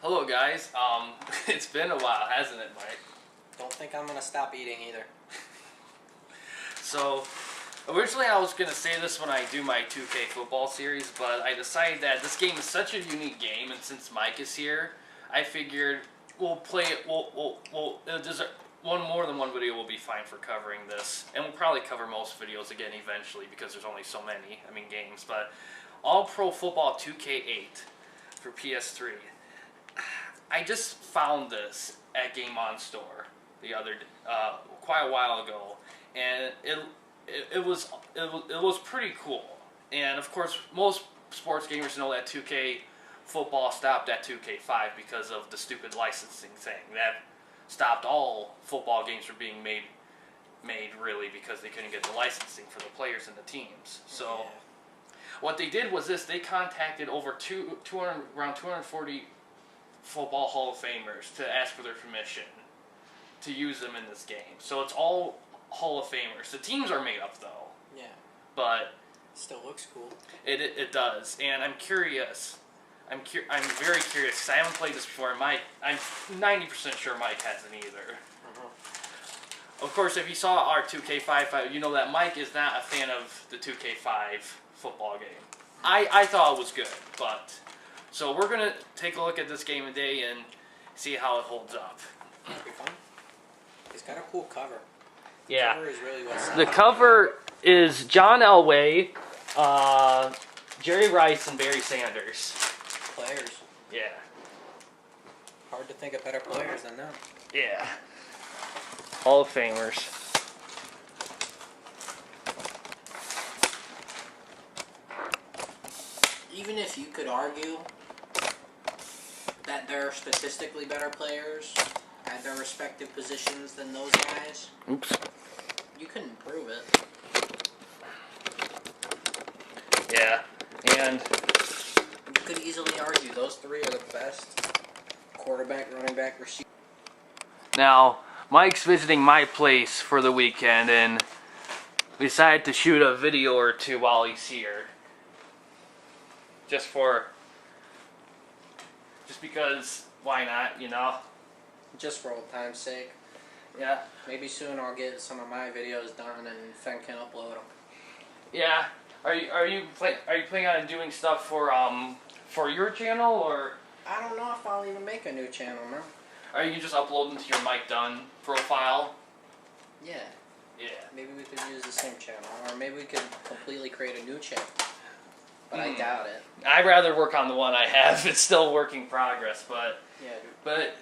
Hello guys, it's been a while, hasn't it, Mike? Don't think I'm gonna stop eating either. So, originally I was going to say this when I do my 2K football series, but I decided that this game is such a unique game, and since Mike is here, I figured we'll play it, one more than one video will be fine for covering this, and we'll probably cover most videos again eventually because there's only so many, games, but All Pro Football 2K8 for PS3. I just found this at Game On Store quite a while ago, and it was pretty cool. And of course, most sports gamers know that 2K football stopped at 2K5 because of the stupid licensing thing that stopped all football games from being made really because they couldn't get the licensing for the players and the teams. So what they did was this: they contacted over around 240 football Hall of Famers to ask for their permission to use them in this game. So it's all Hall of Famers. The teams are made up though. Yeah. But it still looks cool. It does, and I'm curious. I'm very curious because I haven't played this before. I'm 90% sure Mike hasn't either. Of course, if you saw our 2K5, you know that Mike is not a fan of the 2K5 football game. I thought it was good, but so we're gonna take a look at this game today and see how it holds up. That'd be fun. It's got a cool cover. Yeah. The cover is really what's The cover is John Elway, Jerry Rice, and Barry Sanders. Players. Yeah. Hard to think of better players than them. Yeah. Hall of Famers. Even if you could argue that they're statistically better players at their respective positions than those guys, Oops. you couldn't prove it. Yeah. And You could easily argue those three are the best quarterback, running back, receiver. now, Mike's visiting my place for the weekend, and we decided to shoot a video or two while he's here. Just because, why not, you know? Just for old time's sake. Yeah. Maybe soon I'll get some of my videos done and Fenn can upload them. Yeah. Are you planning on doing stuff for your channel, or? I don't know if I'll even make a new channel, man. Are you just uploading to your Mike Dunn profile? Yeah. Yeah. Maybe we could use the same channel, or maybe we could completely create a new channel. But I doubt it. I'd rather work on the one I have. It's still work in progress, but yeah, dude.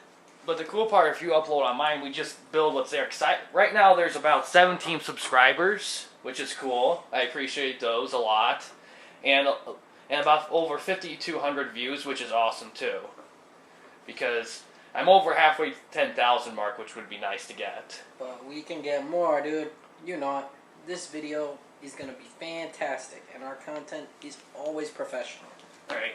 But the cool part, if you upload on mine, we just build what's there. Cause right now there's about 17 subscribers, which is cool. I appreciate those a lot, and about over 5,200 views, which is awesome too. Because I'm over halfway to 10,000 mark, which would be nice to get. But we can get more, dude. You know it. This video is going to be fantastic, and our content is always professional. Alright.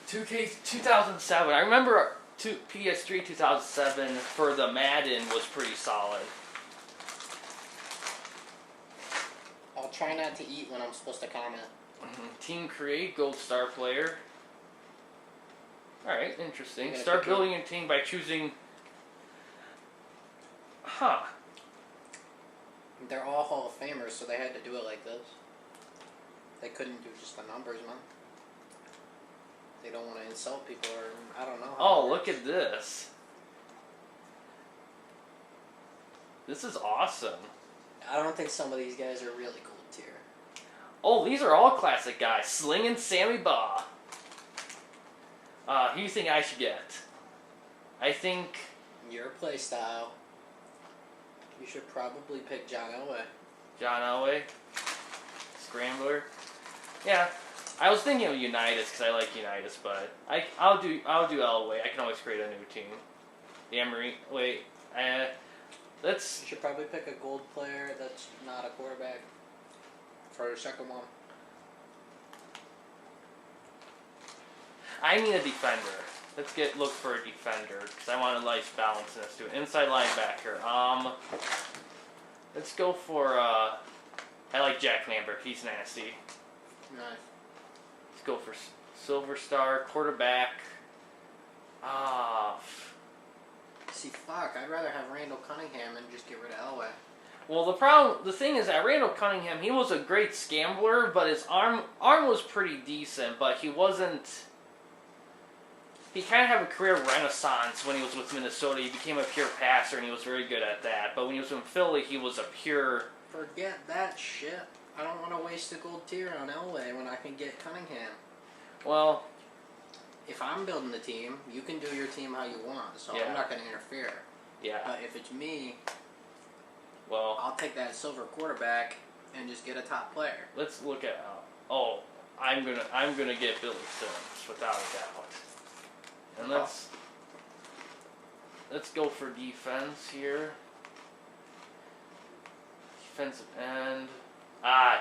2K 2007. I remember PS3 2007 for the Madden was pretty solid. I'll try not to eat when I'm supposed to comment. Team Create, Gold Star Player. Alright, interesting. Start Start building a team by choosing... Huh. They're all Hall of Famers, so they had to do it like this. They couldn't do just the numbers, man. They don't want to insult people, or I don't know. Oh, look at this. This is awesome. I don't think some of these guys are really gold tier. Oh, these are all classic guys. Slinging Sammy Baugh. Who do you think I should get? I think... Your playstyle. You should probably pick John Elway. John Elway. Scrambler. Yeah. I was thinking of Unitas because I like Unitas, but I'll do Elway. I can always create a new team. The Emery. Wait. Let's... You should probably pick a gold player that's not a quarterback for the second one. I need a defender. Let's look for a defender because I want a nice balance in this too. Inside linebacker. Let's go for I like Jack Lambert. He's nasty. Nice. Let's go for Silver Star quarterback. Ah. See, fuck, I'd rather have Randall Cunningham and just get rid of Elway. Well, the thing is that Randall Cunningham, he was a great scrambler, but his arm was pretty decent, but he wasn't. He kind of had a career renaissance when he was with Minnesota. He became a pure passer, and he was very good at that. But when he was in Philly, he was a pure. Forget that shit. I don't want to waste a gold tier on Elway when I can get Cunningham. Well, if I'm building the team, you can do your team how you want, so Yeah. I'm not going to interfere. yeah. But if it's me, Well, I'll take that silver quarterback and just get a top player. let's look at. I'm gonna get Billy Sims without a doubt. And let's go for defense here. Defensive end.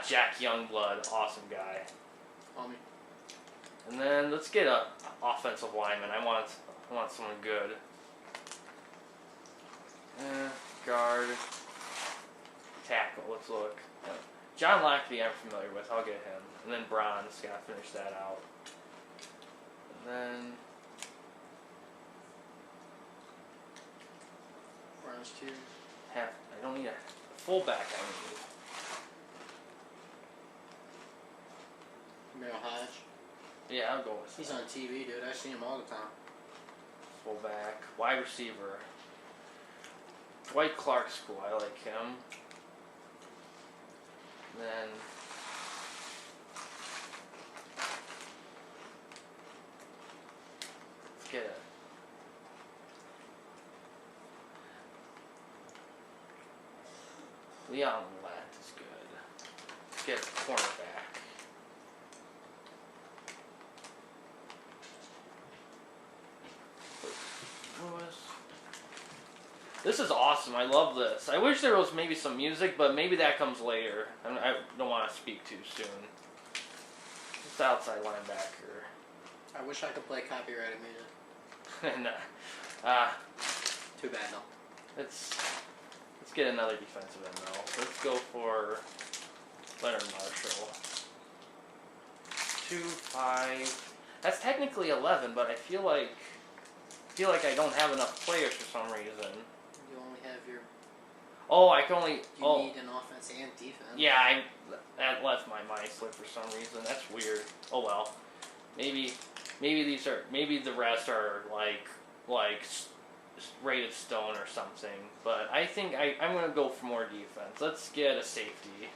Jack Youngblood, awesome guy. Homie. And then let's get a offensive lineman. I want someone good. Guard. Tackle. Let's look. John Lackley I'm familiar with. I'll get him. And then Bronze. Gotta finish that out. And then Bronze tier. I don't need a fullback. I need. Merrill Hodge. Yeah, I'll go with He's that. on TV, dude. I see him all the time. Fullback. Wide receiver. Dwight Clark School. I like him. And then let's get it. Leon Lett is good. Let's get a cornerback. This is awesome. I love this. I wish there was maybe some music, but maybe that comes later. I don't want to speak too soon. It's outside linebacker. I wish I could play copyrighted music. And Too bad, though. let's get another defensive end though. Let's go for Leonard Marshall. 2-5. That's technically 11, but I feel like I don't have enough players for some reason. You only have your. Oh, I can only. You need an offense and defense. Yeah, that left my mind slip for some reason. That's weird. Oh well. Maybe the rest are like rated stone or something. But I think I'm gonna go for more defense. Let's get a safety.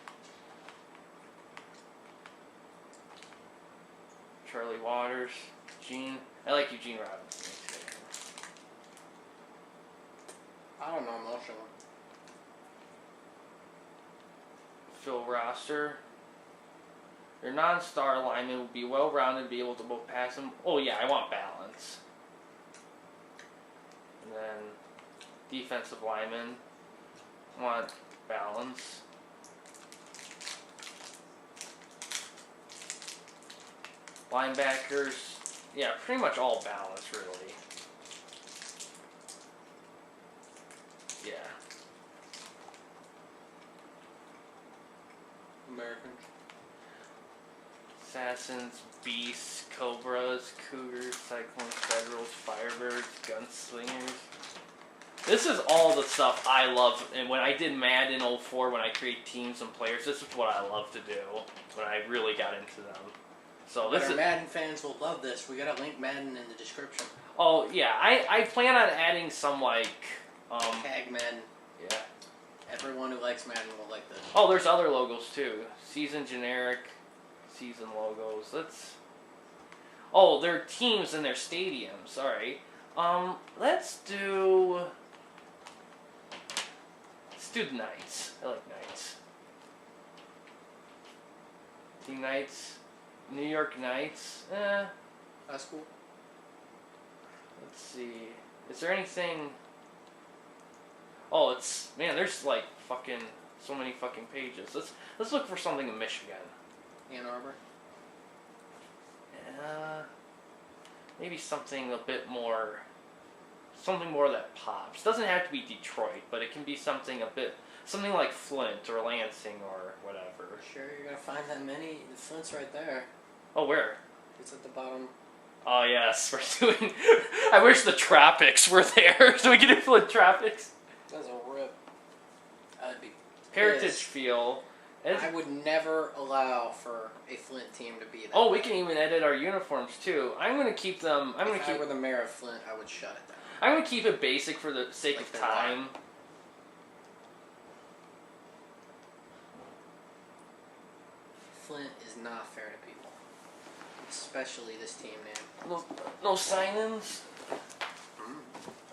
Charlie Waters, Gene. I like Eugene Robinson. I don't know most of them. Phil Roster. Your non-star lineman will be well-rounded and be able to both pass him. Oh yeah, I want balance. And then defensive lineman. I want balance. Linebackers. Yeah, pretty much all balance, really. Yeah. Americans. Assassins, Beasts, Cobras, Cougars, Cyclones, Federals, Firebirds, Gunslingers. This is all the stuff I love. And when I did Madden 04, when I create teams and players, this is what I love to do. When I really got into them. So this Our is. Madden fans will love this. We gotta link Madden in the description. Oh yeah, I plan on adding some like. Tag Madden. Yeah. Everyone who likes Madden will like this. Oh, there's other logos too. Season generic, season logos. Let's. Oh, they're teams and their stadiums. All right. Let's do the Knights. I like Knights. Team Knights, New York Knights. That's cool. Let's see. Is there anything? Oh, there's like fucking so many fucking pages. Let's look for something in Michigan. Ann Arbor. Maybe something a bit more. Something more that pops. Doesn't have to be Detroit, but it can be something like Flint or Lansing or whatever. Sure, you're gonna find that many. The Flint's right there. Oh, where? It's at the bottom Oh yes, we're doing. I wish the tropics were there so we could do Flint tropics. That's a rip. I'd be Heritage pissed. feel. I would never allow for a Flint team to be that. Oh, we can even edit our uniforms too. I'm gonna keep them. If I were the mayor of Flint, I would shut it down. I'm gonna keep it basic for the sake of time. Flint is not fair to people, especially this team name. No sign-ins.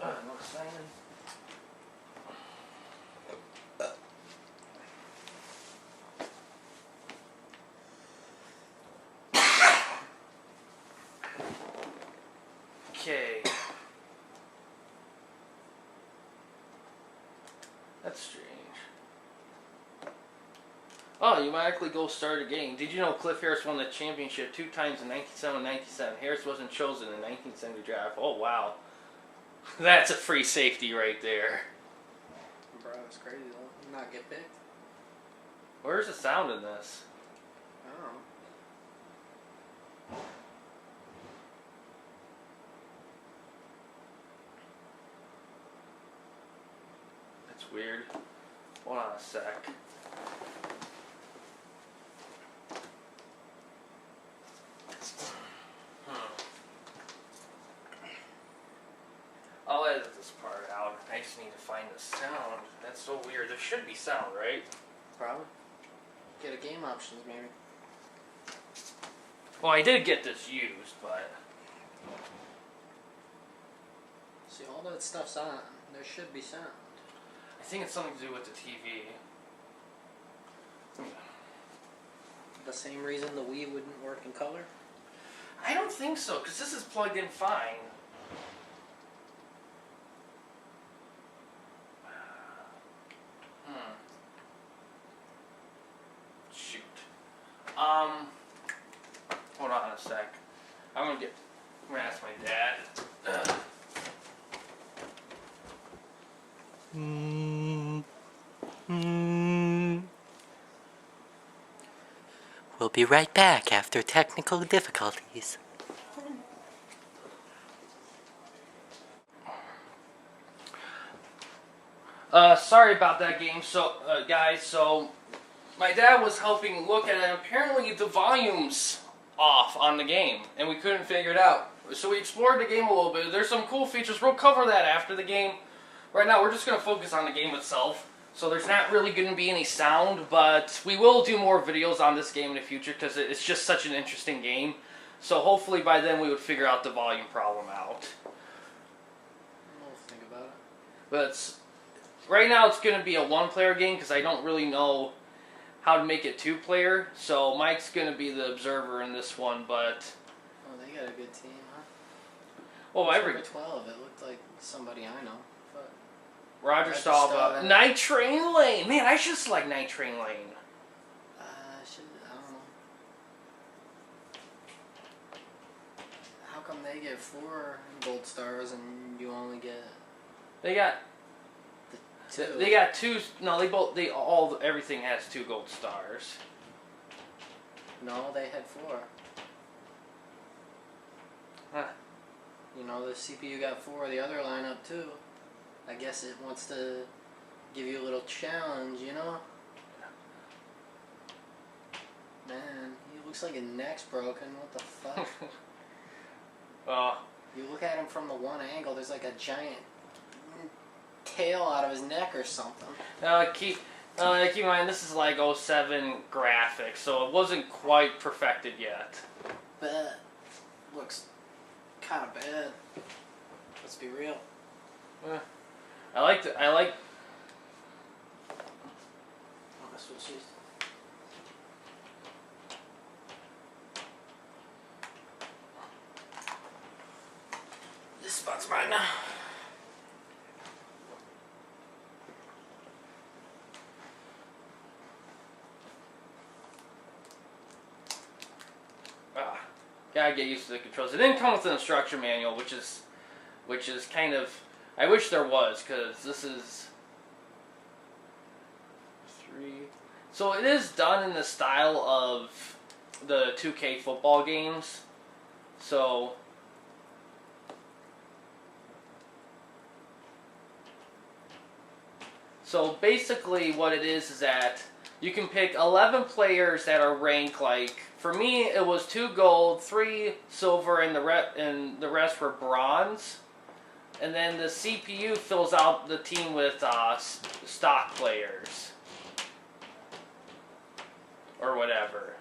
No sign-ins. Okay. That's strange. Oh, you automatically go start a game. Did you know Cliff Harris won the championship 2 times in 1997 and 1997? Harris wasn't chosen in the 1970 draft. Oh, wow. That's a free safety right there. Bro, it's crazy though. Not get picked. Where's the sound in this? I don't know. That's weird. Hold on a sec. I'll edit this part out. I just need to find the sound. That's so weird. There should be sound, right? Probably. Get a game options, maybe. Well, I did get this used, but... See, all that stuff's on. There should be sound. I think it's something to do with the TV. The same reason the Wii wouldn't work in color? I don't think so, because this is plugged in fine. Shoot. Hold on a sec. I'm gonna ask my dad. We'll be right back after technical difficulties. Sorry about that game, guys, so my dad was helping look at it, and apparently the volume's off on the game, and we couldn't figure it out. So we explored the game a little bit. There's some cool features. We'll cover that after the game. Right now, we're just going to focus on the game itself. So there's not really going to be any sound, but we will do more videos on this game in the future because it's just such an interesting game. So hopefully by then we would figure out the volume problem out. We'll think about it. But right now it's going to be a 1-player game because I don't really know how to make it 2-player. So Mike's going to be the observer in this one, but... Oh, they got a good team, huh? Well, every 12, it looked like somebody I know. But Roger Staubach. Night Train Lane! Man, I should select Night Train Lane. I don't know. How come they get 4 gold stars and you only get... They got... the 2? They got 2... No, everything has 2 gold stars. No, they had 4. Huh. You know, the CPU got 4, the other lineup too. I guess it wants to give you a little challenge, you know? Man, he looks like his neck's broken. What the fuck? You look at him from the one angle, there's like a giant tail out of his neck or something. Keep in mind, this is like 07 graphics, so it wasn't quite perfected yet. But looks kind of bad. Let's be real. I like... Oh, that's what she's... This spot's mine now. Gotta get used to the controls. It didn't come with an instruction manual, which is kind of... I wish there was, because this is... 3... So it is done in the style of the 2K football games. So So basically, what it is that you can pick 11 players that are ranked like. For me, it was 2 gold, 3 silver, and the rest were bronze. And then the CPU fills out the team with stock players. Or whatever.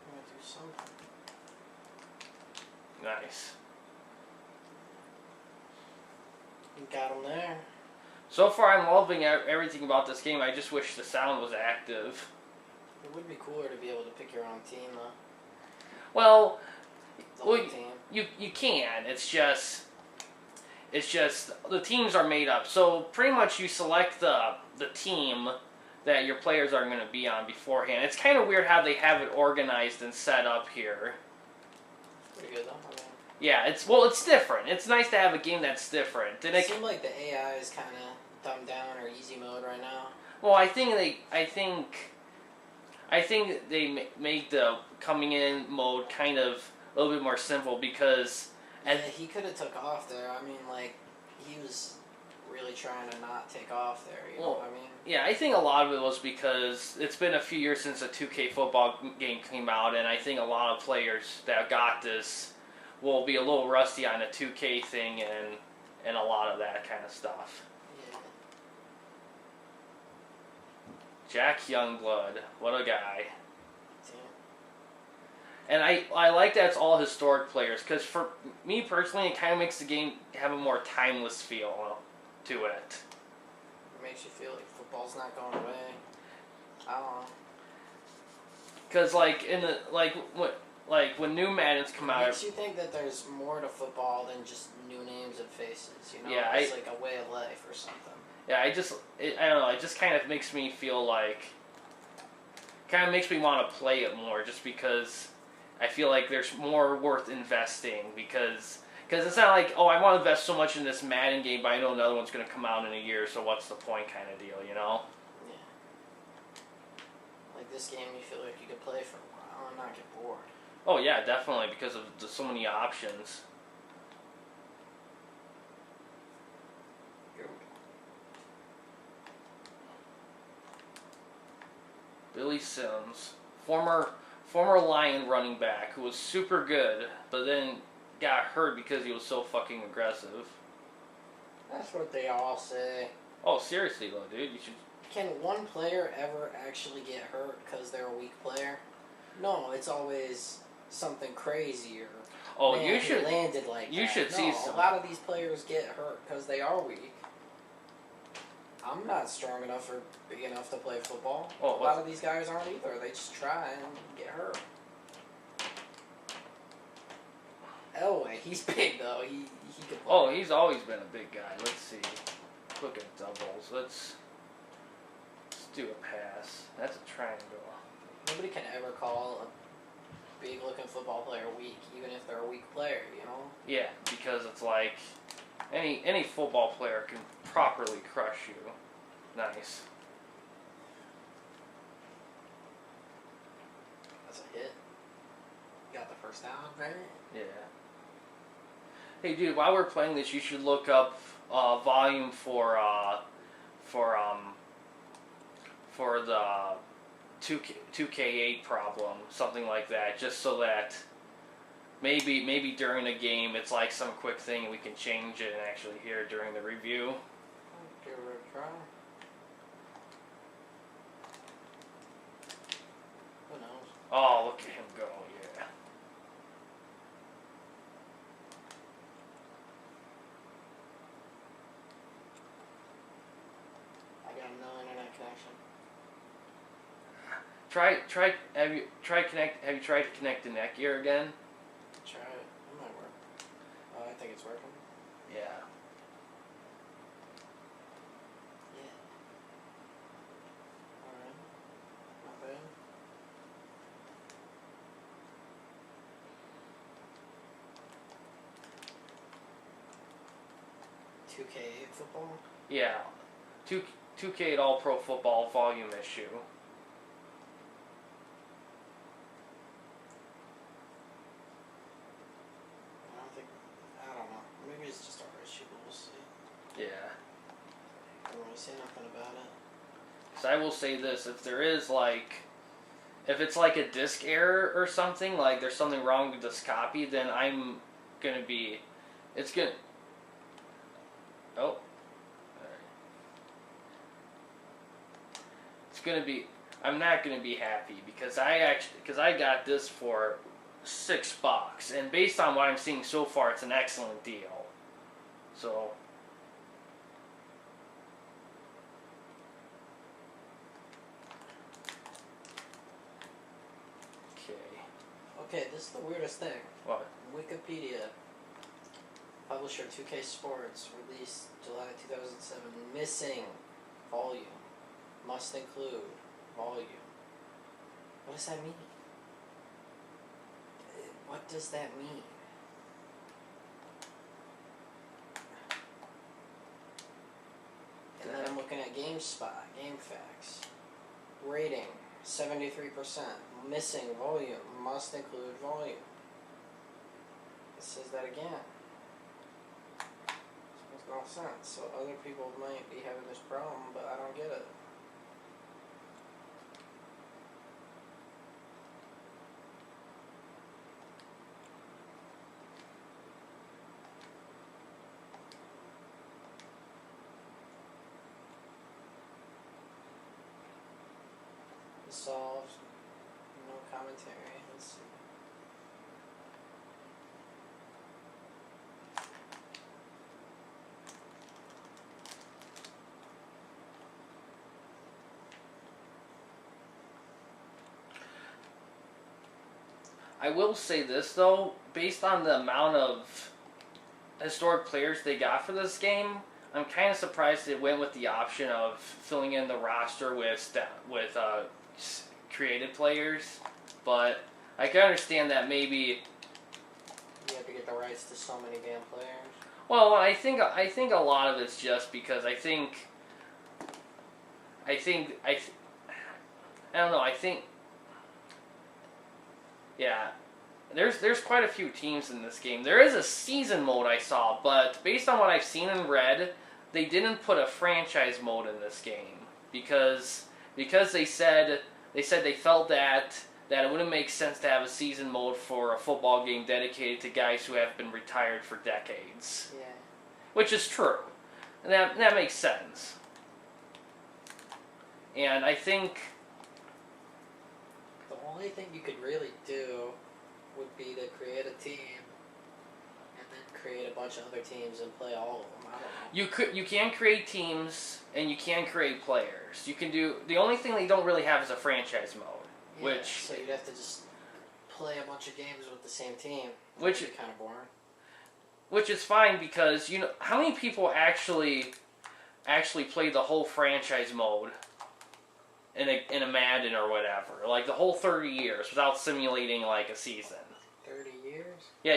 I'm gonna do something. Nice. You got him there. So far, I'm loving everything about this game. I just wish the sound was active. It would be cooler to be able to pick your own team, though. Well, The whole team. you can. It's just the teams are made up. So pretty much you select the team that your players are going to be on beforehand. It's kind of weird how they have it organized and set up here. Pretty good, though. I mean, Yeah, it's different. It's nice to have a game that's different. And it seems like the AI is kind of dumbed down or easy mode right now. Well, I think they make the coming in mode kind of a little bit more simple because. Yeah, he could have took off there. I mean, like, he was really trying to not take off there. You know what I mean? Yeah, I think a lot of it was because it's been a few years since a 2K football game came out, and I think a lot of players that got this will be a little rusty on the 2K thing and a lot of that kind of stuff. Yeah. Jack Youngblood, what a guy. Damn. And I like that it's all historic players, because for me personally, it kind of makes the game have a more timeless feel to it. It makes you feel like football's not going away. I don't know. Because when new Maddens come out, It makes you think that there's more to football than just new names and faces. You know, Yeah, it's like a way of life or something. yeah, I don't know, it just kind of makes me feel like, kind of makes me want to play it more, just because I feel like there's more worth investing, because it's not like, oh, I want to invest so much in this Madden game, but I know another one's going to come out in a year, so what's the point kind of deal, you know? Yeah. Like this game, you feel like you could play for a while and not get bored. Oh yeah, definitely, because of so many options. Here we go. Billy Sims, former Lion running back who was super good, but then got hurt because he was so fucking aggressive. That's what they all say. Oh, seriously though, dude, you should. Can one player ever actually get hurt because they're a weak player? No, it's always something crazy or Oh, man, you should. he landed like You that. should No, see some. a lot of these players get hurt because they are weak. I'm not strong enough or big enough to play football. Oh, a lot of these guys aren't either. They just try and get hurt. Elway, he's big though. He could play. Oh, he's always been a big guy. Let's see. Look at doubles. Let's do a pass. That's a triangle. Nobody can ever call a big-looking football player weak, even if they're a weak player. You know. Yeah, because it's like any football player can properly crush you. Nice. That's a hit. Got the first down, right? Yeah. Hey, dude, while we're playing this, you should look up volume for the 2K8 problem, something like that, just so that maybe during a game it's like some quick thing and we can change it and actually hear it during the review. Give it a try. Who knows? Oh, look at him go! Yeah. I got no internet connection. Have you tried to connect the neck gear again? Try it. It might work. Oh, I think it's working. Yeah. Yeah. Alright. Not bad. $2K8 football? Yeah. 2K8 All Pro Football volume issue. say nothing about it. So I will say this: if there is if it's like a disk error or something, like there's something wrong with this copy, then I'm gonna be, it's gonna. Oh. It's gonna be. I'm not gonna be happy because I got this for $6, and based on what I'm seeing so far, it's an excellent deal. So. Okay, this is the weirdest thing. What? Wikipedia. Publisher 2K Sports, released July 2007. Missing volume. Must include volume. What does that mean? What does that mean? And then I'm looking at GameSpot, GameFAQs. Rating, 73%. Missing volume, must include volume. It says that again. This makes no sense. So other people might be having this problem, but I don't get it. Solved. No commentary. Let's see. I will say this though, based on the amount of historic players they got for this game, I'm kind of surprised they went with the option of filling in the roster with creative players, but I can understand that maybe. You have to get the rights to so many damn players. Well, I think a lot of it's just because I don't know. Yeah, there's quite a few teams in this game. There is a season mode I saw, but based on what I've seen and read, they didn't put a franchise mode in this game because they said they felt that it wouldn't make sense to have a season mode for a football game dedicated to guys who have been retired for decades. Yeah. Which is true. And that makes sense. And I think the only thing you could really do would be to create a team and then create a bunch of other teams and play all of them. I don't know. You can create teams and you can create players. You can do the only thing they don't really have is a franchise mode. Yeah, so you'd have to just play a bunch of games with the same team. Which would be kind of boring. Which is fine because how many people actually play the whole franchise mode in a Madden or whatever, like the whole 30 years without simulating like a season. 30 years? Yeah,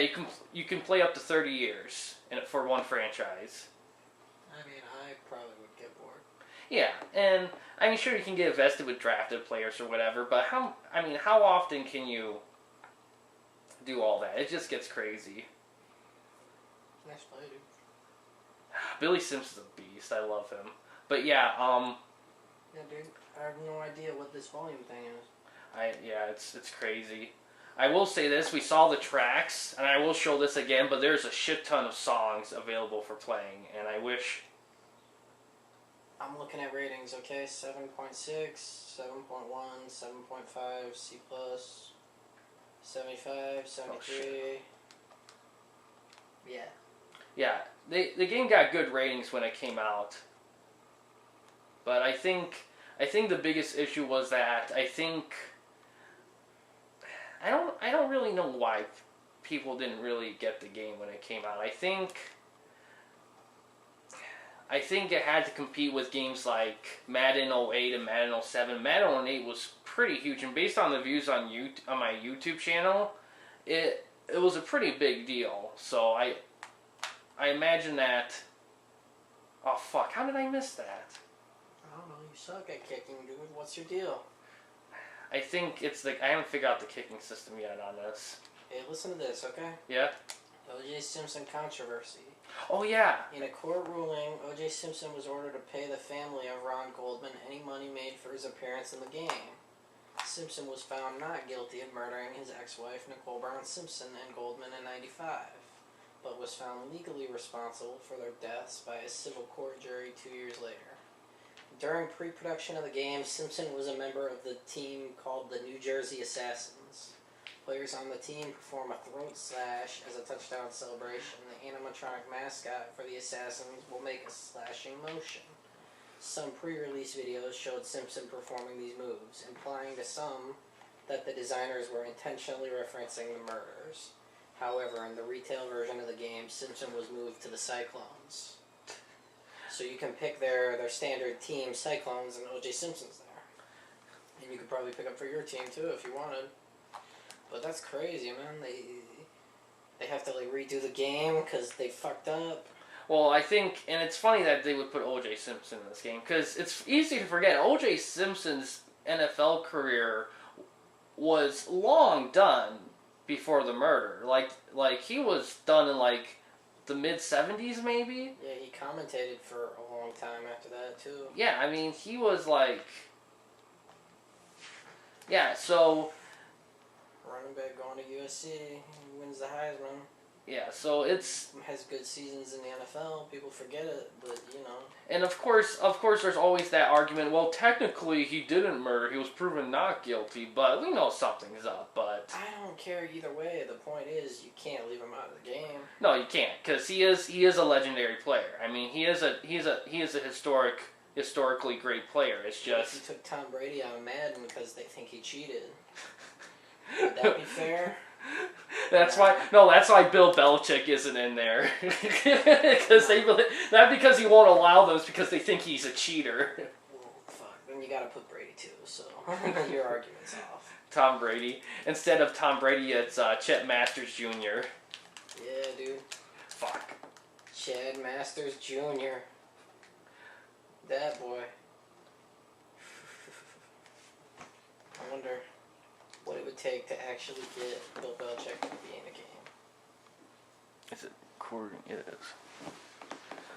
you can play up to 30 years for one franchise. I mean, I probably would get bored. Yeah, and I mean, sure you can get invested with drafted players or whatever, but how often can you do all that? It just gets crazy. Nice play, dude. Billy Simpson's a beast. I love him. But yeah, yeah, dude. I have no idea what this volume thing is. It's crazy. I will say this: we saw the tracks, and I will show this again. But there's a shit ton of songs available for playing, and I wish. I'm looking at ratings. Okay, 7.6, 7.1, 7.5, C+, 75, 73. Yeah. Yeah, the game got good ratings when it came out. But I think the biggest issue was that I don't really know why people didn't really get the game when it came out. I think it had to compete with games like Madden 08 and Madden 07. Madden 08 was pretty huge, and based on the views on my YouTube channel, it was a pretty big deal. So I imagine that. Oh fuck! How did I miss that? I don't know. You suck at kicking, dude. What's your deal? I think it's I haven't figured out the kicking system yet on this. Hey, listen to this, okay? Yeah. O.J. Simpson controversy. Oh yeah. In a court ruling, O.J. Simpson was ordered to pay the family of Ron Goldman any money made for his appearance in the game. Simpson was found not guilty of murdering his ex-wife Nicole Brown Simpson and Goldman in '95, but was found legally responsible for their deaths by a civil court jury 2 years later. During pre-production of the game, Simpson was a member of the team called the New Jersey Assassins. Players on the team perform a throat slash as a touchdown celebration. The animatronic mascot for the Assassins will make a slashing motion. Some pre-release videos showed Simpson performing these moves, implying to some that the designers were intentionally referencing the murders. However, in the retail version of the game, Simpson was moved to the Cyclones. So you can pick their standard team, Cyclones, and O.J. Simpson's there. And you could probably pick up for your team too if you wanted. But that's crazy, man. They have to like redo the game because they fucked up. Well, I think, and it's funny that they would put O.J. Simpson in this game because it's easy to forget. O.J. Simpson's NFL career was long done before the murder. Like he was done in like the mid-70s, maybe. Yeah, he commentated for a long time after that too. Yeah, I mean he was like, yeah. So running back going to USC, he wins the Heisman. yeah, so it's has good seasons in the NFL. People forget it, but you know. And of course, there's always that argument. Well, technically, he didn't murder. He was proven not guilty, but we know something's up. But I don't care either way. The point is, you can't leave him out of the game. No, you can't, because he is a legendary player. I mean, he is a historically great player. It's just if you took Tom Brady out of Madden because they think he cheated, would that be fair? That's why Bill Belichick isn't in there, because not because he won't allow them, it's because they think he's a cheater. Well, fuck. Then you gotta put Brady too. So your argument's off. Tom Brady. Instead of Tom Brady, it's Chet Masters Jr. Yeah, dude. Fuck. Chad Masters Jr. That boy. I wonder what it would take to actually get Bill Belichick to be in a game. Is it quarter? It is.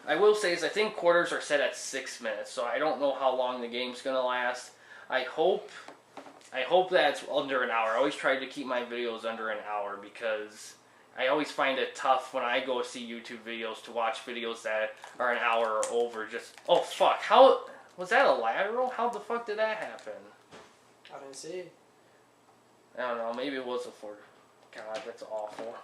I will say is I think quarters are set at 6 minutes, so I don't know how long the game's gonna last. I hope that's under an hour. I always try to keep my videos under an hour because I always find it tough when I go see YouTube videos to watch videos that are an hour or over. Just oh fuck, how was that a lateral? How the fuck did that happen? I didn't see. I don't know. Maybe it was a 4. God, that's awful.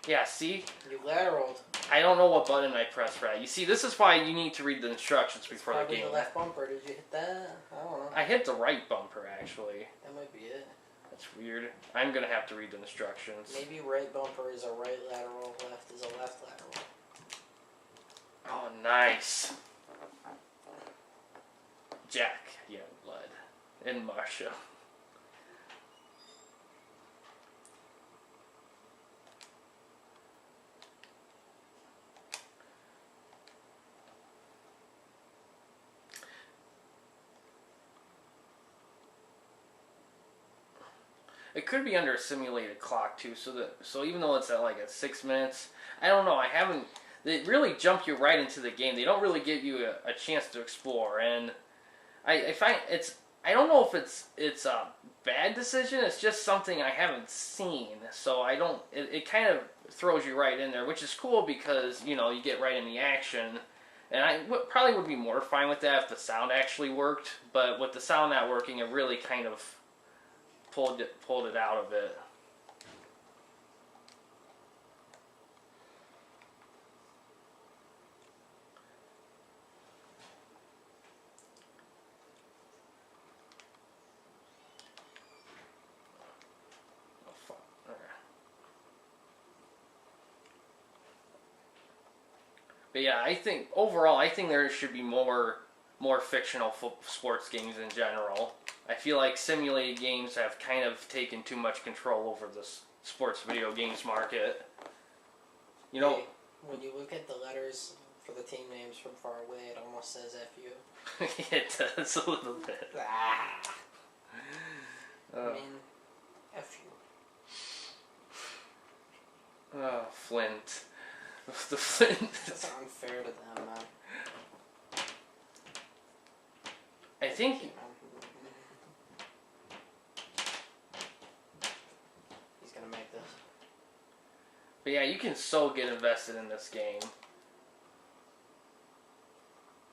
Yeah, see? You lateraled. I don't know what button I pressed right. You see, this is why you need to read the instructions before the game. Probably the left bumper. Did you hit that? I don't know. I hit the right bumper, actually. That might be it. That's weird. I'm going to have to read the instructions. Maybe right bumper is a right lateral, left is a left lateral. Oh, nice. Jack, yeah, blood. And Marsha. It could be under a simulated clock too, so even though it's at 6 minutes, I don't know. They really jump you right into the game. They don't really give you a chance to explore, and I find I don't know if it's a bad decision. It's just something I haven't seen, so I don't. It kind of throws you right in there, which is cool because you get right in the action. And I probably would be more fine with that if the sound actually worked, but with the sound not working, it really kind of pulled it out of it. Oh fuck. But yeah, I think overall, there should be more fictional sports games in general. I feel like simulated games have kind of taken too much control over the sports video games market. You know, hey, when you look at the letters for the team names from far away, it almost says F you. It does a little bit. Ah. I mean, F you. Oh, Flint. The Flint. That's unfair to them, man. I think. He's gonna make this. But yeah, you can so get invested in this game.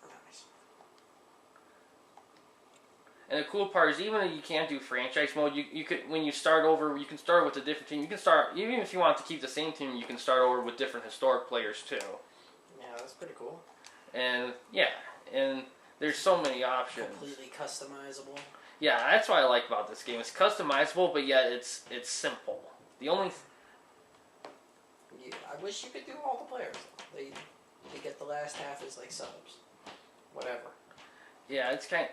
Nice. And the cool part is, even if you can't do franchise mode, you could, when you start over, you can start with a different team. You can start, even if you want to keep the same team, you can start over with different historic players too. Yeah, that's pretty cool. And yeah, and there's so many options. Completely customizable. Yeah, that's what I like about this game. It's customizable, but yet it's simple. The only Yeah, I wish you could do all the players. They get the last half as like subs, whatever. yeah, it's kind.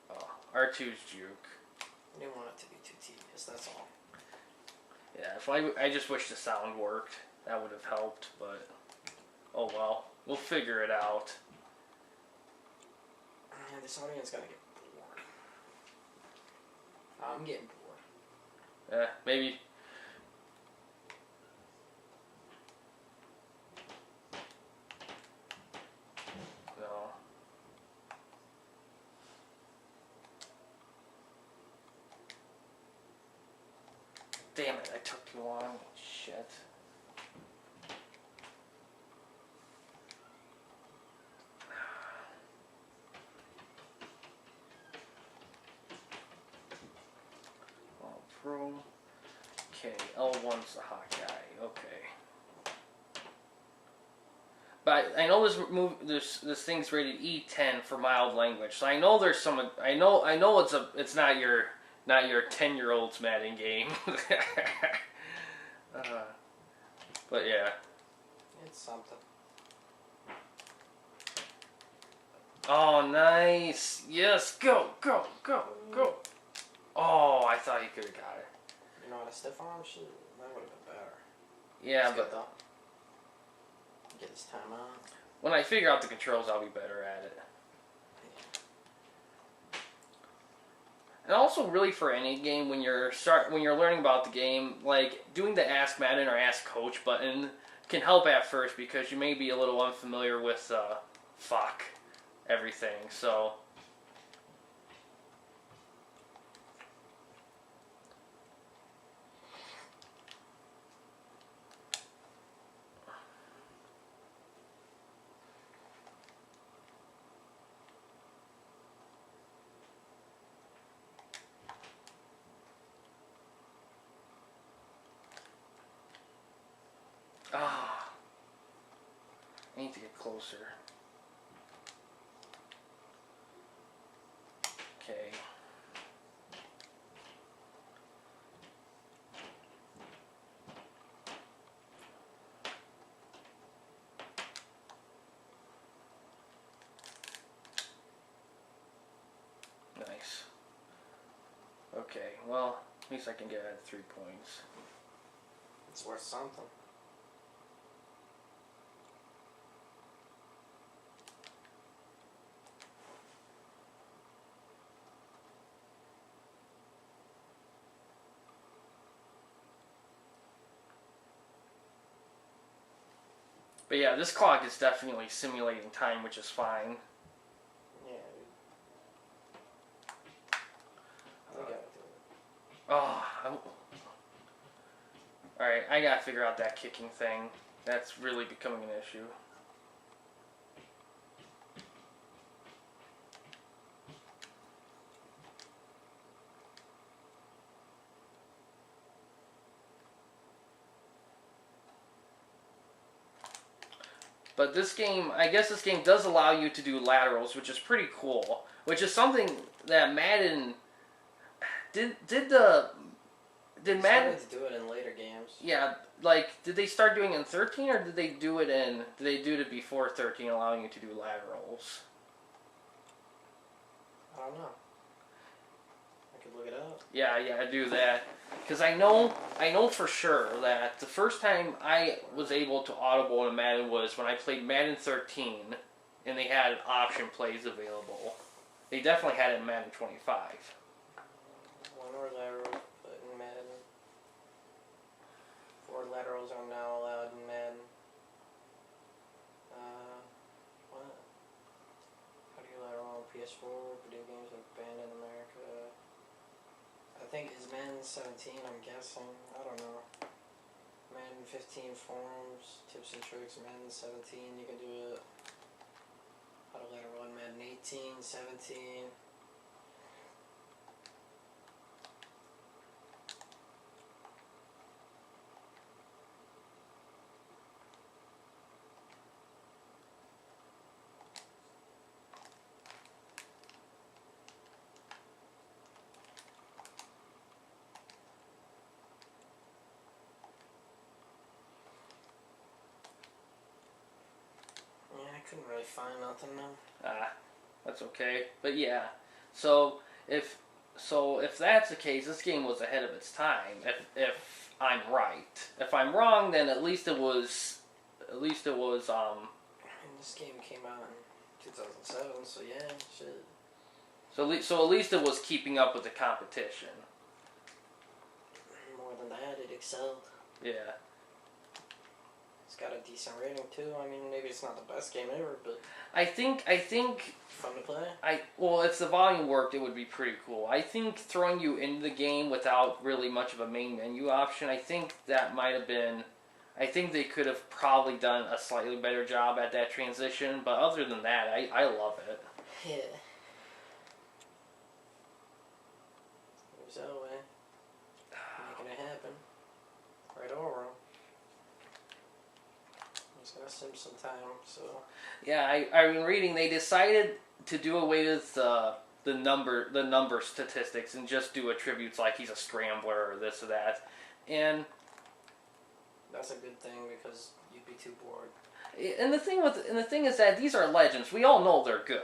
Oh, R2's juke. I didn't want it to be too tedious. That's all. Yeah, if I just wish the sound worked. That would have helped, but oh well. We'll figure it out. Man, this audience gonna get bored. I'm getting bored. Maybe. No. Damn it, I took too long. Shit. Pro. Okay, L1's the hot guy. Okay. But I know this thing's rated E10 for mild language. So I know there's some. I know it's not your 10-year-old's Madden game. But yeah. It's something. Oh, nice. Yes, go. Oh, I thought he could have got it. You know what, a stiff arm? Shoot, that would have been better. Yeah, Let's but get this time out. when I figure out the controls, I'll be better at it. And also, really, for any game, when you're learning about the game, like doing the Ask Madden or Ask Coach button can help at first because you may be a little unfamiliar with everything. So. Ah, I need to get closer. Okay. Nice. Okay, well, at least I can get at 3 points. It's worth something. But yeah, this clock is definitely simulating time, which is fine. Yeah, dude. We gotta do it. Oh, alright, I gotta figure out that kicking thing. That's really becoming an issue. But this game, I guess this game does allow you to do laterals, which is pretty cool. Which is something that Madden did Madden to do it in later games. Yeah, like did they start doing it in 13 or did they do it before 13, allowing you to do laterals? I don't know. I could look it up. Yeah, do that. Because I know for sure that the first time I was able to audible in Madden was when I played Madden 13, and they had option plays available. They definitely had it in Madden 25. One or laterals, but in Madden, 4 laterals are PS4 video games are banned in America. I think is Madden 17. I'm guessing. I don't know. Madden 15 forums, tips and tricks. Madden 17. You can do it. How to let it run. Madden 18, 17. I couldn't really find nothing though. That's okay. But yeah, so if that's the case, this game was ahead of its time. If I'm right, if I'm wrong, then at least it was. And this game came out in 2007, so yeah, shit. So at least it was keeping up with the competition. More than that, it excelled. Yeah. It's got a decent rating too. I mean, maybe it's not the best game ever, but I think fun to play. Well, if the volume worked, it would be pretty cool. I think throwing you into the game without really much of a main menu option, I think that might have been. I think they could have probably done a slightly better job at that transition, but other than that, I love it. Yeah. There's that way. Making it happen. Right or wrong. It's gonna Simpson time, so. Yeah, I've been reading. They decided to do away with the number statistics and just do attributes like he's a scrambler or this or that, and that's a good thing because you'd be too bored. And the thing is that these are legends. We all know they're good.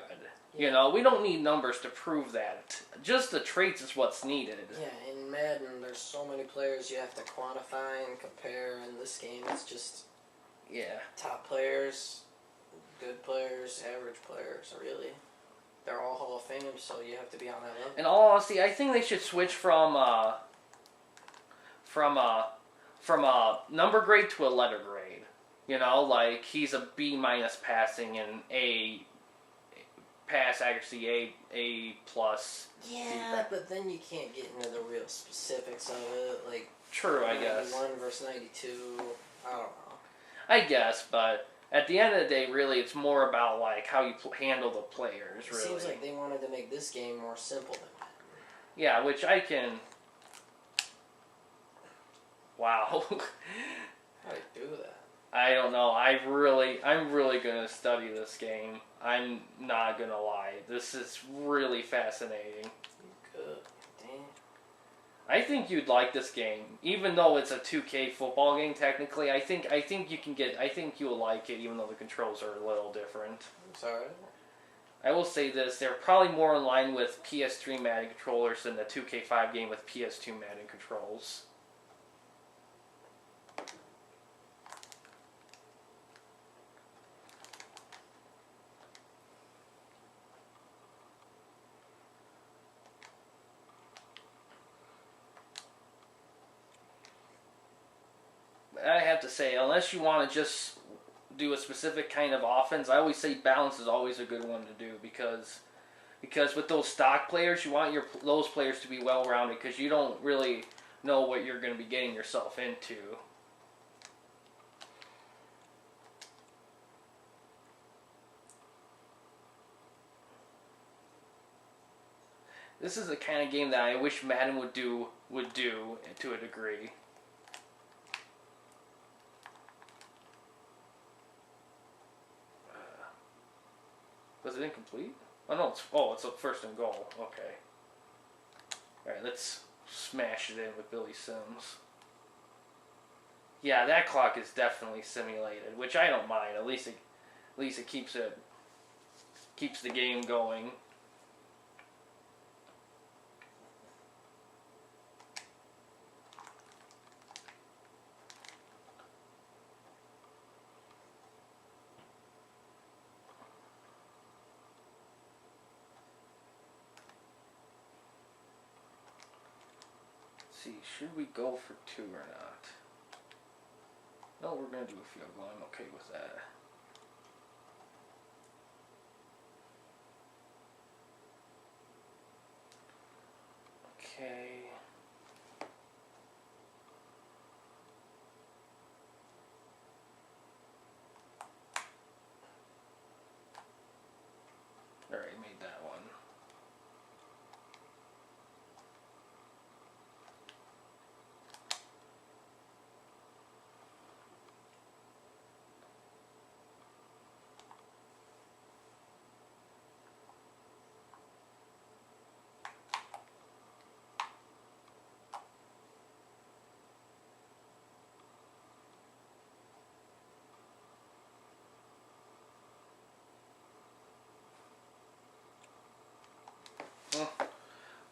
Yeah. You know, we don't need numbers to prove that. Just the traits is what's needed. Yeah, in Madden, there's so many players you have to quantify and compare. In this game, it's just top players, good players, average players. Really, they're all Hall of Fame, so you have to be on that level. In all honesty, I think they should switch from a number grade to a letter grade. You know, like he's a B- passing and A pass accuracy, A+. Yeah, but then you can't get into the real specifics of it, like true, I guess. 91 versus 92. I don't know. I guess, but at the end of the day, really, it's more about like how you handle the players. Really, it seems like they wanted to make this game more simple than that. Yeah, which I can. Wow. How do you do that? I don't know. I'm really gonna study this game. I'm not gonna lie. This is really fascinating. Good. Damn. I think you'd like this game, even though it's a 2K football game. Technically, I think you can get. I think you'll like it, even though the controls are a little different. I'm sorry. I will say this: they're probably more in line with PS3 Madden controllers than the 2K5 game with PS2 Madden controls. I have to say, unless you want to just do a specific kind of offense, I always say balance is always a good one to do because with those stock players, you want those players to be well-rounded because you don't really know what you're going to be getting yourself into. This is the kind of game that I wish Madden would do to a degree. Was it incomplete? Oh no, it's a first and goal. Okay. Alright, let's smash it in with Billy Sims. Yeah, that clock is definitely simulated, which I don't mind. At least it keeps the game going. See, should we go for 2 or not? No, we're going to do a field goal. I'm okay with that.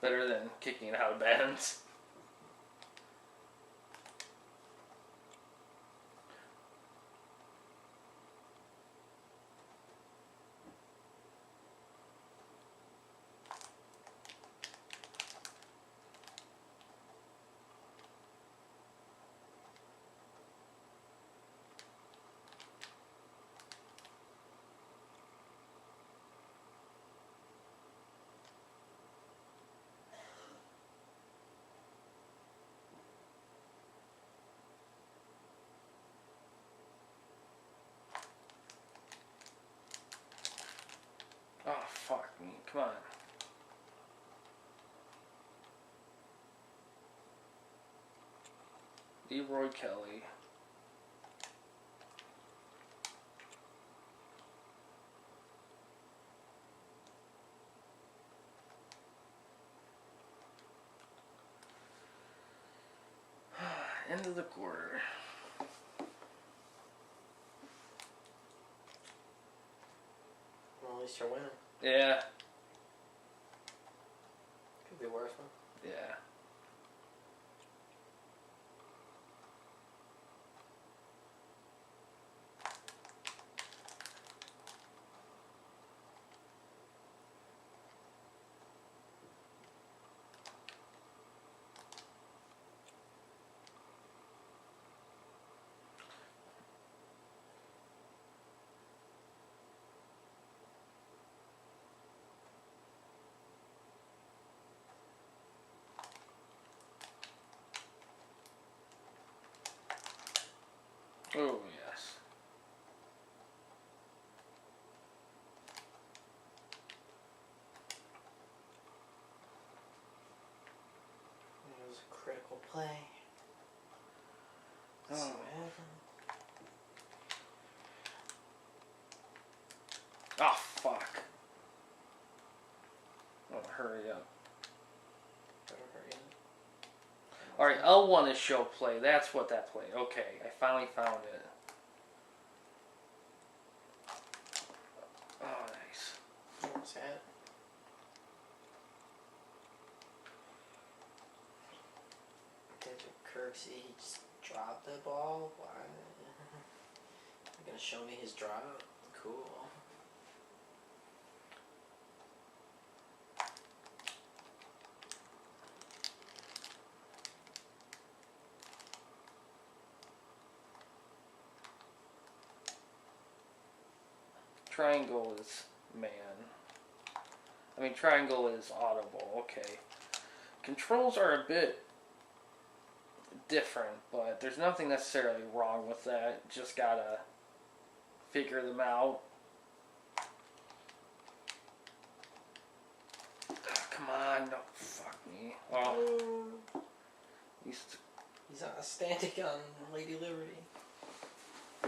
Better than kicking it out of bounds. Oh, fuck me. Come on. Leroy Kelly. End of the quarter. Well, at least you're winning. Yeah. Could be worse, man. Yeah. Oh, yes. It was a critical play. Oh. See what happened. Oh, fuck. Oh, hurry up. Better hurry up. Alright, L1 is show play. That's what that play. Okay, I finally found it. Oh, nice. What's that? Did Kirksey just drop the ball? Why? You're gonna show me his drop? Cool. Triangle is man. I mean, triangle is audible. Okay. Controls are a bit different, but there's nothing necessarily wrong with that. Just gotta figure them out. Oh, come on, no, fuck me. Oh, He's standing on Lady Liberty.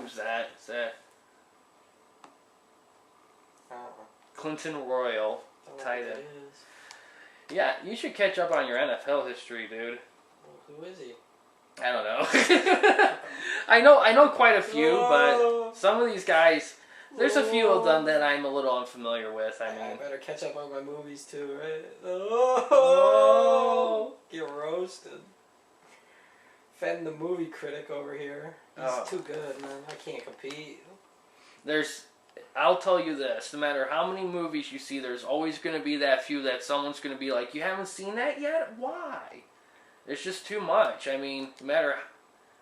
who's that? Is that Uh-uh. Clinton Royal, Don't know tight who that end? is. Yeah, you should catch up on your NFL history, dude. Well, who is he? I don't know. I know quite a few, but some of these guys, there's a few of them that I'm a little unfamiliar with. I I mean, better catch up on my movies too, right? Oh. Get roasted. Fenn, the movie critic over here. He's too good, man. I can't compete. I'll tell you this, no matter how many movies you see, there's always going to be that few that someone's going to be like, you haven't seen that yet? Why? It's just too much. I mean, no matter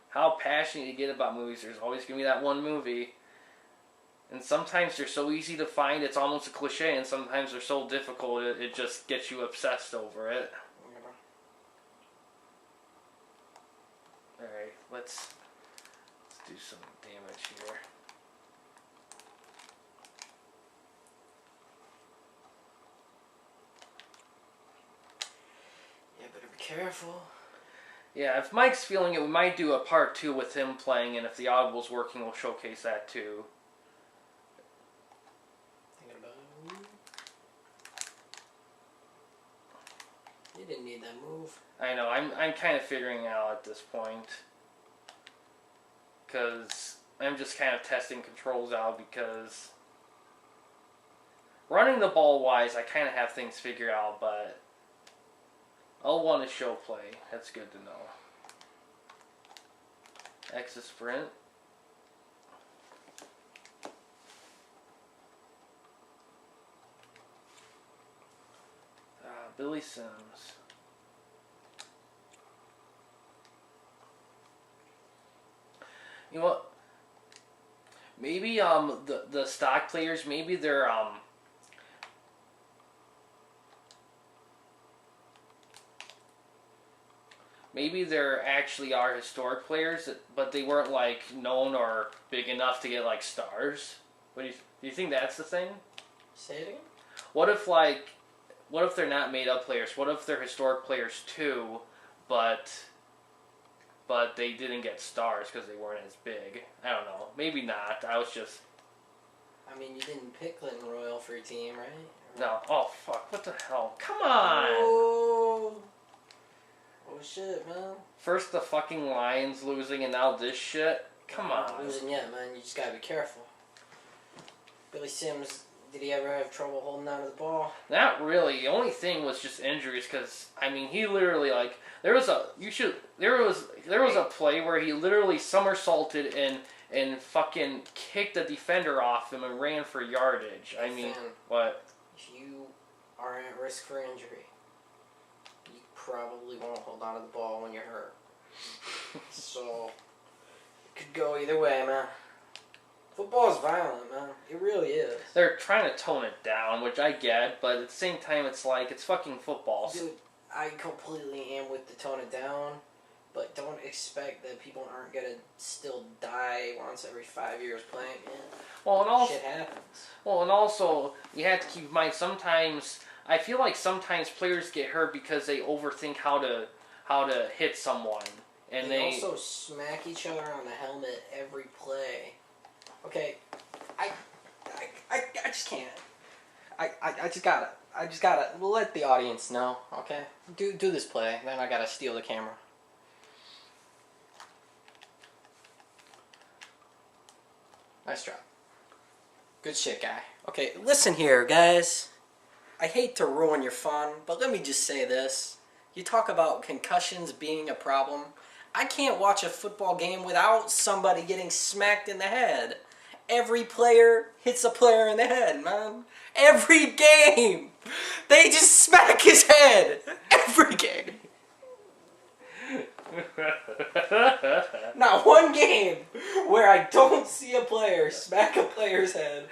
how passionate you get about movies, there's always going to be that one movie. And sometimes they're so easy to find, it's almost a cliche, and sometimes they're so difficult, it just gets you obsessed over it. Alright, let's do some damage here. Yeah, better be careful. Yeah, if Mike's feeling it, we might do a part 2 with him playing, and if the audible's working, we'll showcase that too. Thinking about it. You didn't need that move. I know, I'm kind of figuring it out at this point. Because I'm just kind of testing controls out, because running the ball wise, I kind of have things figured out, but L1 is show play. That's good to know. X is sprint. Billy Sims. You know what? Maybe the stock players, maybe they're maybe there actually are historic players, but they weren't like known or big enough to get like stars. Do you think that's the thing? Say it again. What if they're not made up players? What if they're historic players too, but they didn't get stars because they weren't as big? I don't know. Maybe not. I was just. I mean, you didn't pick Clinton Royal for your team, right? No. Oh fuck! What the hell? Come on! Oh shit, man. First the fucking Lions losing, and now this shit. Come on. Not losing yet, man. You just gotta be careful. Billy Sims. Did he ever have trouble holding on to the ball? Not really. The only thing was just injuries, because I mean, he literally like there was a play where he literally somersaulted and fucking kicked the defender off him and ran for yardage. I mean, Fenn, what? if you are at risk for injury, you probably won't hold on to the ball when you're hurt. So it could go either way, man. Football's violent, man. It really is. They're trying to tone it down, which I get, but at the same time, it's like, it's fucking football. Dude, I completely am with the tone it down, but don't expect that people aren't gonna still die once every 5 years playing, man. Well, and also, shit happens. Well, and also, you have to keep in mind, sometimes, I feel like sometimes players get hurt because they overthink how to hit someone. And they also smack each other on the helmet every play. Okay, I just can't. I just gotta let the audience know. Okay, do this play, then I gotta steal the camera. Nice job. Good shit, guy. Okay, listen here, guys. I hate to ruin your fun, but let me just say this. You talk about concussions being a problem. I can't watch a football game without somebody getting smacked in the head. Every player hits a player in the head, man. Every game. They just smack his head. Every game. Not one game where I don't see a player smack a player's head.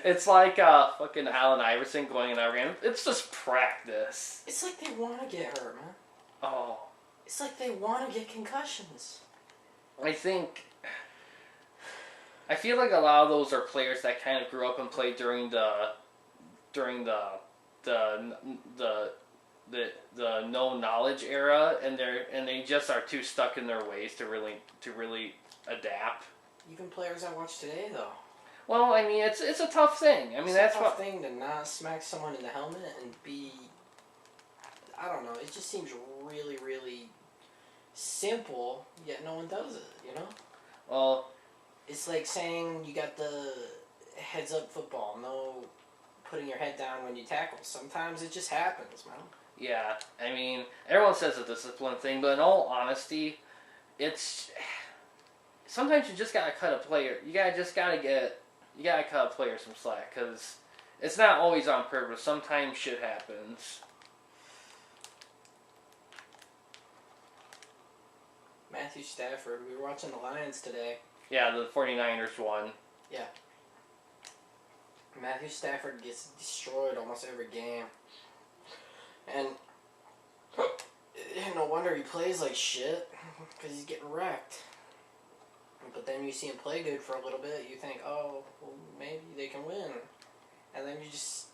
It's like fucking Allen Iverson going in every game. It's just practice. It's like they want to get hurt, man. Oh. It's like they want to get concussions. I feel like a lot of those are players that kind of grew up and played during the no knowledge era, and they just are too stuck in their ways to really adapt. Even players I watch today, though. Well, I mean, it's a tough thing. I mean, it's a tough thing to not smack someone in the helmet and be. I don't know. It just seems really, really simple, yet no one does it. You know. Well. It's like saying you got the heads-up football, no putting your head down when you tackle. Sometimes it just happens, man. Yeah, I mean, everyone says a discipline thing, but in all honesty, it's sometimes you just gotta cut a player. You gotta cut a player some slack, because it's not always on purpose. Sometimes shit happens. Matthew Stafford. We were watching the Lions today. Yeah, the 49ers won. Yeah. Matthew Stafford gets destroyed almost every game. And no wonder he plays like shit, because he's getting wrecked. But then you see him play good for a little bit, you think, oh, well, maybe they can win. And then it's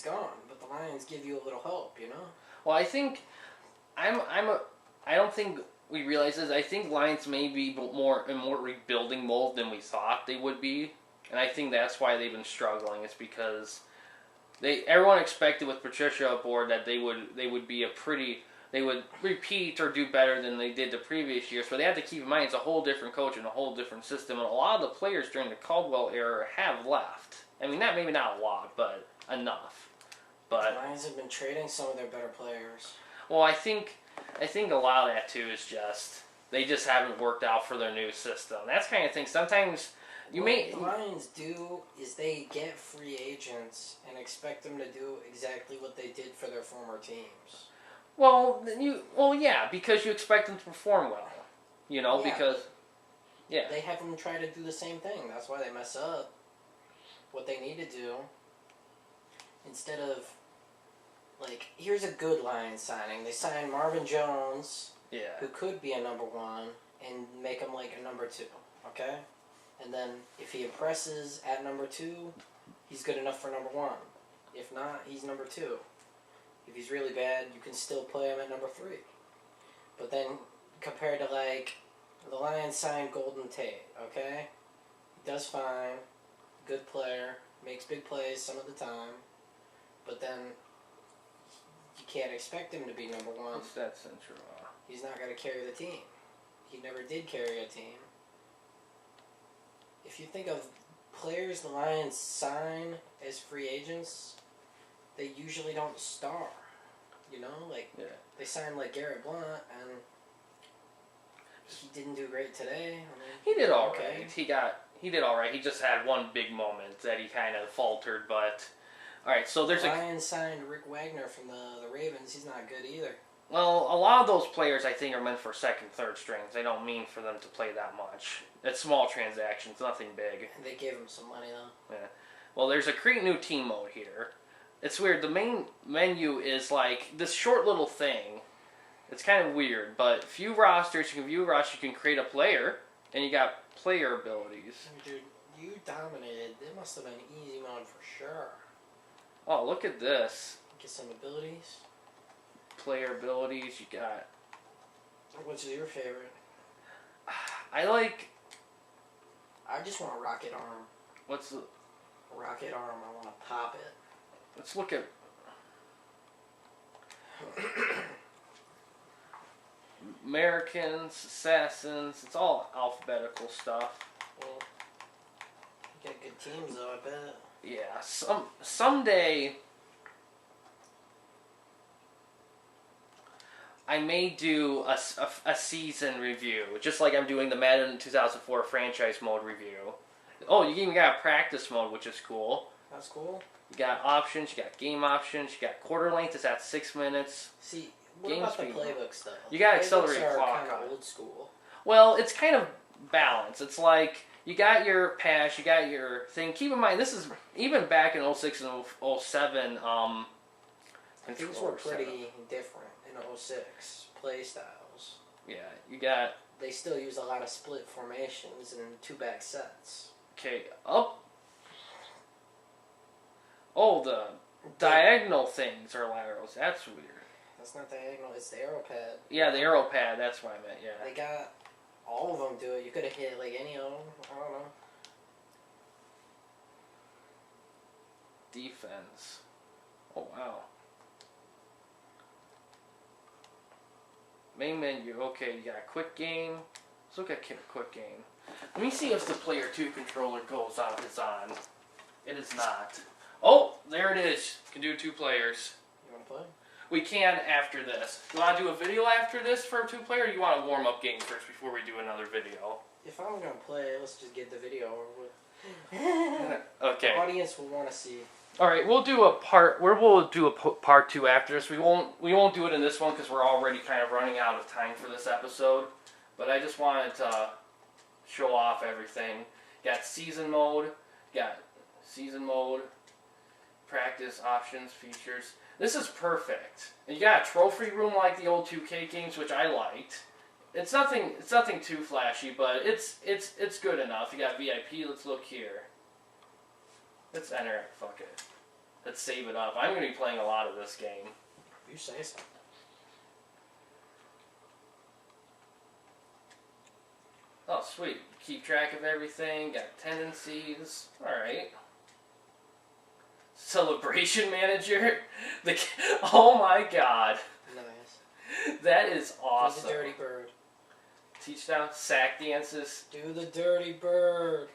gone. But the Lions give you a little hope, you know? Well, I think, I don't think we realize this. I think Lions may be in more rebuilding mode than we thought they would be, and I think that's why they've been struggling. It's because everyone expected with Patricia aboard that they would repeat or do better than they did the previous years. But they have to keep in mind it's a whole different coach and a whole different system, and a lot of the players during the Caldwell era have left. I mean, maybe not a lot, but enough. But the Lions have been trading some of their better players. Well, I think a lot of that too is just they just haven't worked out for their new system. That's kind of thing. Sometimes you may. What the Lions do is they get free agents and expect them to do exactly what they did for their former teams. Well, yeah, because you expect them to perform well. You know, Yeah, because yeah, they have them try to do the same thing. That's why they mess up. What they need to do, instead of, like, here's a good Lions signing. They sign Marvin Jones, yeah, who could be a number one, and make him like a number two. Okay, and then if he impresses at number two, he's good enough for number one. If not, he's number two. If he's really bad, you can still play him at number three. But then, compared to, like, the Lions signed Golden Tate, okay? He does fine, good player, makes big plays some of the time, but then you can't expect him to be number one. it's that central. He's not going to carry the team. He never did carry a team. If you think of players the Lions sign as free agents, they usually don't star. You know, like, Yeah. they signed, like, Garrett Blunt, and he didn't do great today. I mean, He did all okay. right. He did all right. He just had one big moment that he kind of faltered. But all right, so there's Lions signed Rick Wagner from the Ravens. He's not good either. well, a lot of those players I think are meant for second, third strings. They don't mean for them to play that much. It's small transactions, nothing big. They gave him some money though. Yeah. Well, there's a create new team mode here. It's weird. The main menu is like this short little thing. It's kind of weird, but view rosters. You can view rosters. You can create a player, and you got player abilities. Dude, you dominated. It must have been easy mode for sure. Oh, look at this. Get some abilities. Player abilities. You got. Which is your favorite? I like. I just want a rocket arm. What's the? Rocket arm. I want to pop it. Let's look at. Americans, assassins. It's all alphabetical stuff. Well, you got good teams though. I bet. Yeah. Someday. I may do a season review, just like I'm doing the Madden 2004 franchise mode review. Oh, you even got practice mode, which is cool. That's cool. You got options, you got game options, you got quarter length, is at 6 minutes. See, what Game about the speed. playbook stuff? You got Playbooks accelerated are clock kinda on it. old school. Well, it's kind of balanced. It's like, you got your pass, you got your thing. Keep in mind, this is, even back in 06 and 07, Things were pretty different in 06 play styles. Yeah, you got, They still use a lot of split formations and two-back sets. okay, up. Oh, the diagonal things are laterals. That's weird. That's not diagonal, it's the arrow pad. Yeah, the arrow pad, that's what I meant, yeah. They got all of them do it. You could have hit like any of them. I don't know. Defense. Oh, wow. Main menu, okay, you got a quick game. Let's look at quick game. Let me see if the player 2 controller goes on. It's on. It is not. Oh, there it is. You can do 2 players. You want to play? We can after this. You want to do a video after this for 2 player, or do you want a warm-up game first before we do another video? If I'm going to play, let's just get the video over with. Okay. The audience will want to see. All right, we'll do a part. We'll do a part 2 after this. We won't do it in this one because we're already kind of running out of time for this episode. But I just wanted to show off everything. Got season mode. Practice options, features. This is perfect. And you got a trophy room like the old 2K games, which I liked. It's nothing too flashy, but it's good enough. You got VIP. Let's look here. Let's enter it. Fuck it. Let's save it up. I'm going to be playing a lot of this game. You say so. Oh, sweet. Keep track of everything. Got tendencies. Alright. Celebration manager. Oh my god. Nice. That is Do awesome. the dirty bird. Teach down sack dances. Do the dirty bird.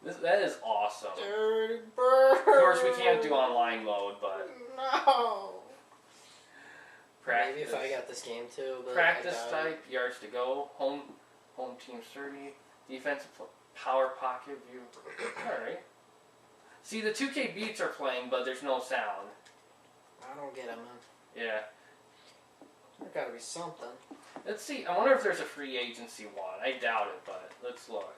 That is awesome. Dirty bird. Of course, we can't do online mode, but No. Practice. Maybe if I got this game too, but Practice I doubt it. type, yards to go, home team's 30, defensive power pocket view. Alright. See, the 2K beats are playing, but there's no sound. I don't get it, man. Yeah. There gotta be something. Let's see. I wonder if there's a free agency one. I doubt it, but let's look.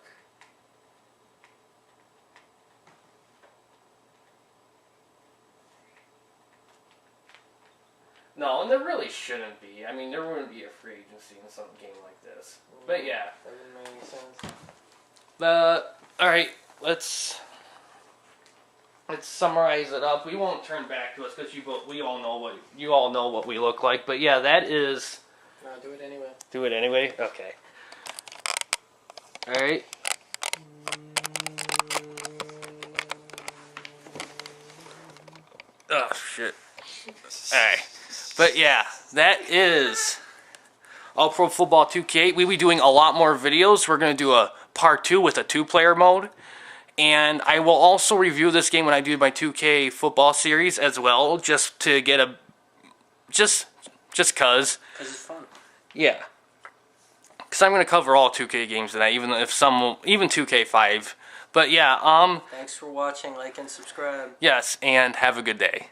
No, and there really shouldn't be. I mean, there wouldn't be a free agency in some game like this. But yeah. That wouldn't make any sense. Alright, let's summarize it up. We won't turn back to us because you all know what we look like. But yeah, that is. No, do it anyway. Do it anyway. Okay. All right. Oh shit. All right. But yeah, that is All Pro Football 2K. We'll be doing a lot more videos. We're gonna do a part 2 with a 2-player mode. And I will also review this game when I do my 2K football series as well, just to get a, just cause. Cause it's fun. Yeah. Cause I'm gonna cover all 2K games tonight, even 2K5. But yeah, Thanks for watching, like and subscribe. yes, and have a good day.